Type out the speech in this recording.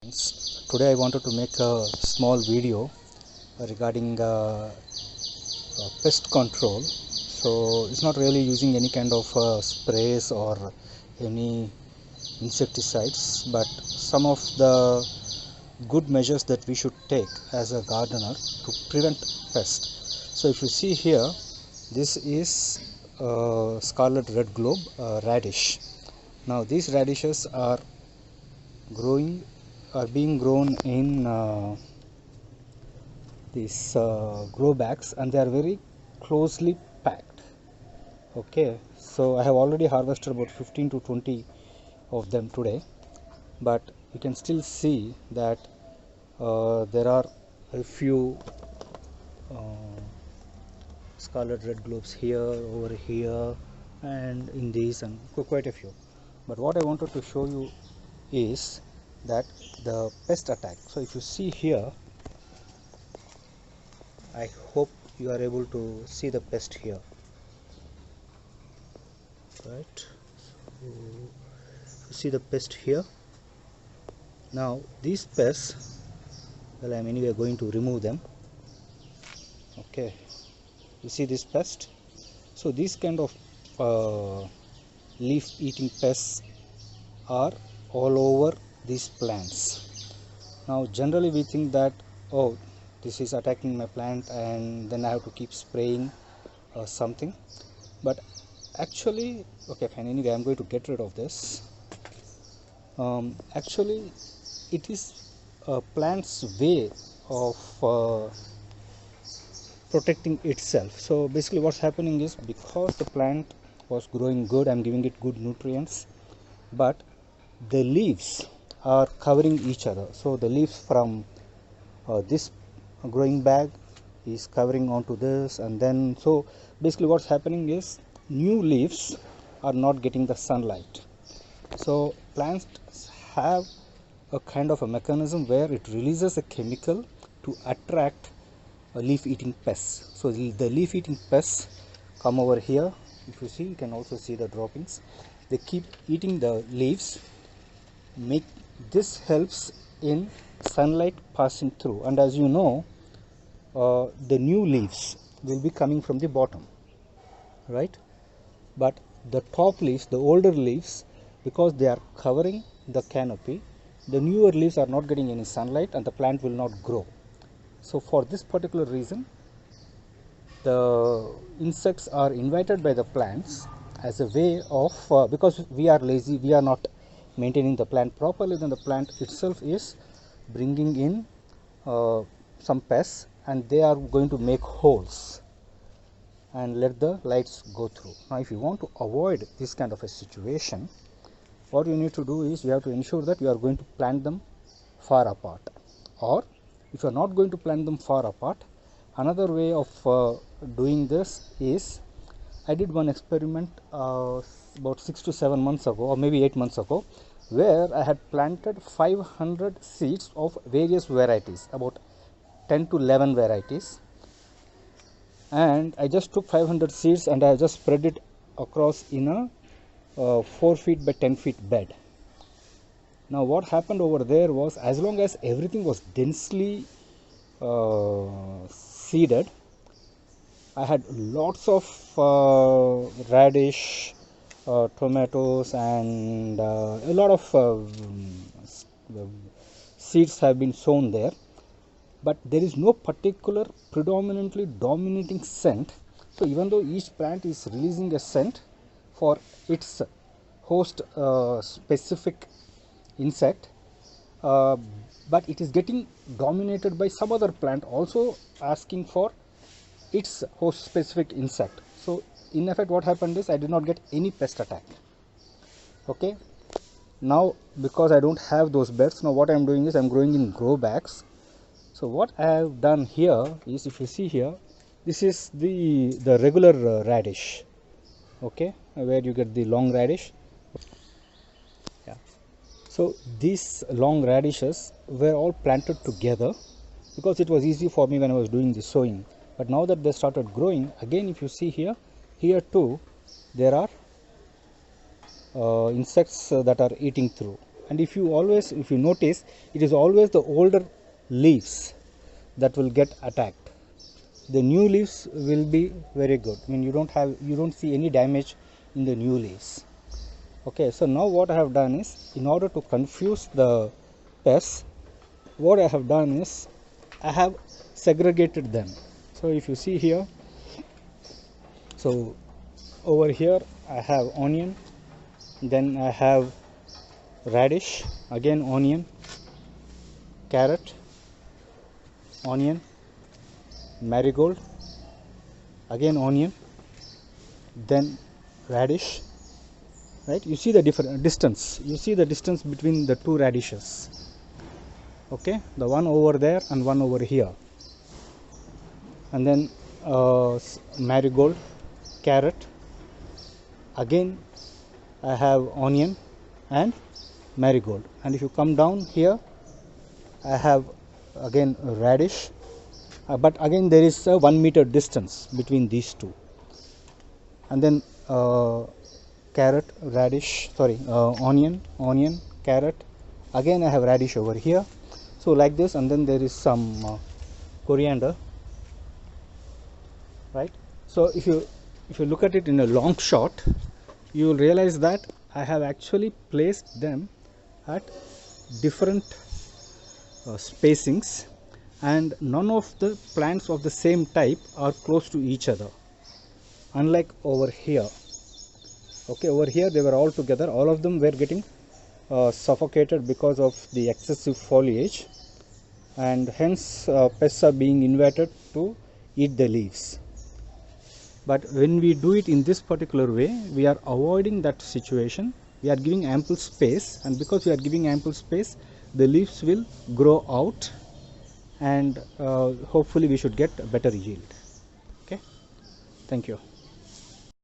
Today I wanted to make a small video regarding pest control. So it's not really using any kind of sprays or any insecticides, but some of the good measures that we should take as a gardener to prevent pest. So if you see here, this is scarlet red globe radish. Now these radishes are being grown in these grow bags, and they are very closely packed. Okay, so I have already harvested about 15 to 20 of them today, but you can still see that there are a few scarlet red globes here, over here, and in these, and quite a few. But what I wanted to show you is that the pest attack. So if you see here, I hope you are able to see the pest here, right? So you see the pest here. Now these pests, well, I'm anyway going to remove them. Okay, you see this pest. So these kind of leaf eating pests are all over these plants. Now generally we think that, oh, this is attacking my plant and then I have to keep spraying something, but actually, okay fine, anyway I'm going to get rid of this. Actually it is a plant's way of protecting itself. So basically what's happening is, because the plant was growing good, I'm giving it good nutrients, but the leaves are covering each other. So the leaves from this growing bag is covering onto this, and then so basically what's happening is new leaves are not getting the sunlight. So plants have a kind of a mechanism where it releases a chemical to attract leaf eating pests. So the leaf eating pests come over here. If you see, you can also see the droppings. They keep eating the leaves. This helps in sunlight passing through, and as you know, the new leaves will be coming from the bottom, right? But the top leaves, the older leaves, because they are covering the canopy, the newer leaves are not getting any sunlight and the plant will not grow. So for this particular reason, the insects are invited by the plants as a way of because we are lazy, we are not maintaining the plant properly, then the plant itself is bringing in some pests, and they are going to make holes and let the lights go through. Now if you want to avoid this kind of a situation, what you need to do is you have to ensure that you are going to plant them far apart, or if you are not going to plant them far apart, another way of doing this is, I did one experiment about 6 to 7 months ago, or maybe 8 months ago, where I had planted 500 seeds of various varieties, about 10 to 11 varieties, and I just took 500 seeds and I just spread it across in a 4 feet by 10 feet bed. Now what happened over there was, as long as everything was densely seeded, I had lots of radish, tomatoes, and a lot of seeds have been sown there, but there is no particular predominantly dominating scent. So even though each plant is releasing a scent for its host specific insect, but it is getting dominated by some other plant also asking for its host specific insect. So in effect what happened is, I did not get any pest attack. Okay, now because I don't have those beds, now what I am doing is I am growing in grow bags. So what I have done here is, if you see here, this is the regular radish, okay, where you get the long radish. Yeah. So these long radishes were all planted together because it was easy for me when I was doing the sowing. But now that they started growing, again if you see here, here too there are insects that are eating through. And if you notice, it is always the older leaves that will get attacked. The new leaves will be very good. I mean, you don't see any damage in the new leaves. Okay, so now what I have done is, in order to confuse the pests, what I have done is I have segregated them. So if you see here, so over here I have onion, then I have radish, again onion, carrot, onion, marigold, again onion, then radish. Right, you see the different distance, between the two radishes. Okay, the one over there and one over here. And then marigold, carrot, again I have onion and marigold. And if you come down here, I have again radish, but again there is a 1 meter distance between these two. And then carrot, radish, onion, carrot, again I have radish over here. So like this, and then there is some coriander, right? So if you look at it in a long shot, you will realize that I have actually placed them at different spacings, and none of the plants of the same type are close to each other, unlike over here. Okay, over here they were all together, all of them were getting suffocated because of the excessive foliage, and hence pests are being invited to eat the leaves. But when we do it in this particular way, we are avoiding that situation. We are giving ample space, and because we are giving ample space, the leaves will grow out, and hopefully we should get a better yield. Okay, thank you.